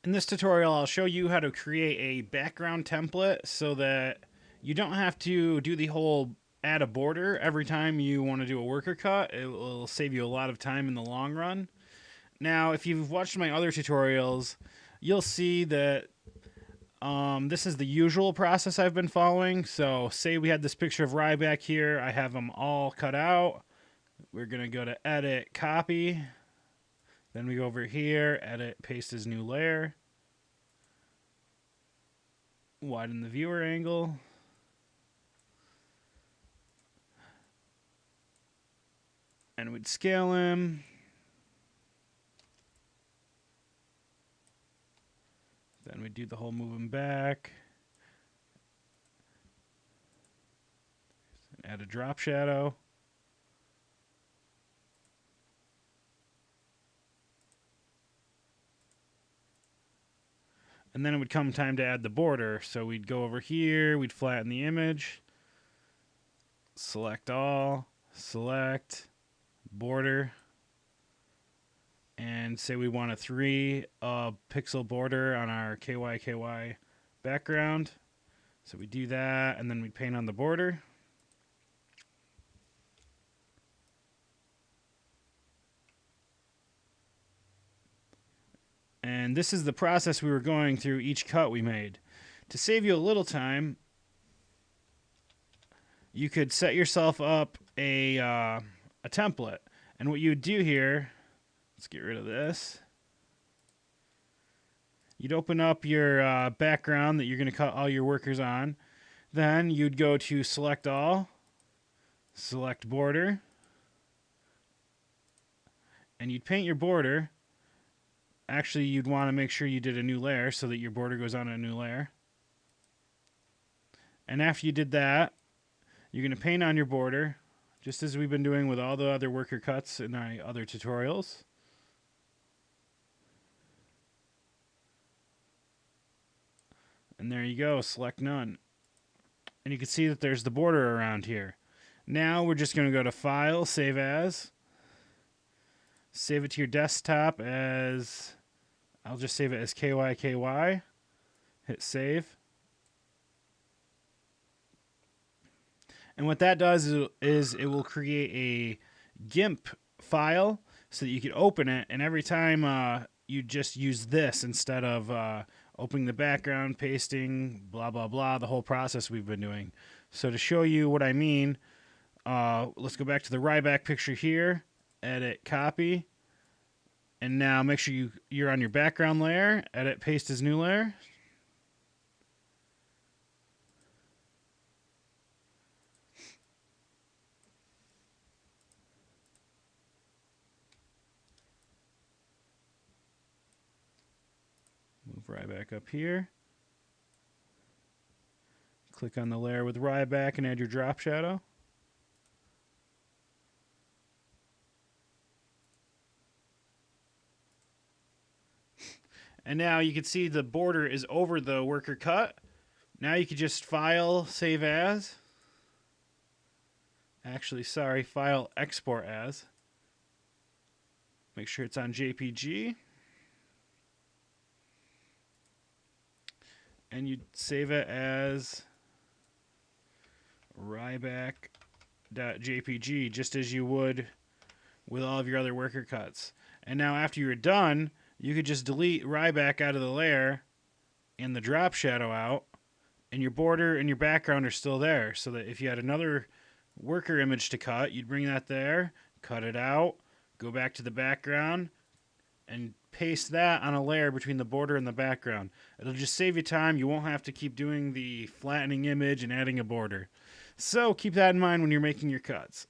In this tutorial, I'll show you how to create a background template so that you don't have to do the whole add a border every time you want to do a worker cut. It will save you a lot of time in the long run. Now, if you've watched my other tutorials, you'll see that this is the usual process I've been following. So say we had this picture of Ryback here. I have them all cut out. We're going to go to Edit, Copy. Then we go over here, Edit, Paste as new layer. Widen the viewer angle. And we'd scale him. Then we'd do the whole move him back. Add a drop shadow. And then it would come time to add the border. So we'd go over here, we'd flatten the image, select all, select, border, and say we want a 3 pixel border on our KYKY background. So we do that, and then we paint on the border. And this is the process we were going through each cut we made. To save you a little time, you could set yourself up a template. And what you would do here, let's get rid of this. You'd open up your background that you're going to cut all your workers on. Then you'd go to Select All, Select Border, and you'd paint your border. Actually, you'd want to make sure you did a new layer so that your border goes on a new layer. And after you did that, you're going to paint on your border, just as we've been doing with all the other worker cuts in my other tutorials. And there you go, select none. And you can see that there's the border around here. Now we're just going to go to File, Save As. Save it to your desktop as, I'll just save it as KYKY. Hit save. And what that does is it will create a GIMP file so that you can open it, and every time you just use this instead of opening the background, pasting, blah, blah, blah, the whole process we've been doing. So to show you what I mean, let's go back to the Ryback picture here, edit, copy, and now make sure you're on your background layer, edit, paste as new layer. Move Ryback up here. Click on the layer with Ryback and add your drop shadow. And now you can see the border is over the worker cut. Now you can just File, Save As. Actually, sorry, File, Export As. Make sure it's on JPG. And you save it as Ryback.jpg, just as you would with all of your other worker cuts. And now after you're done, you could just delete Ryback out of the layer and the drop shadow out, and your border and your background are still there, so that if you had another worker image to cut, you'd bring that there, cut it out, go back to the background, and paste that on a layer between the border and the background. It'll just save you time. You won't have to keep doing the flattening image and adding a border. So keep that in mind when you're making your cuts.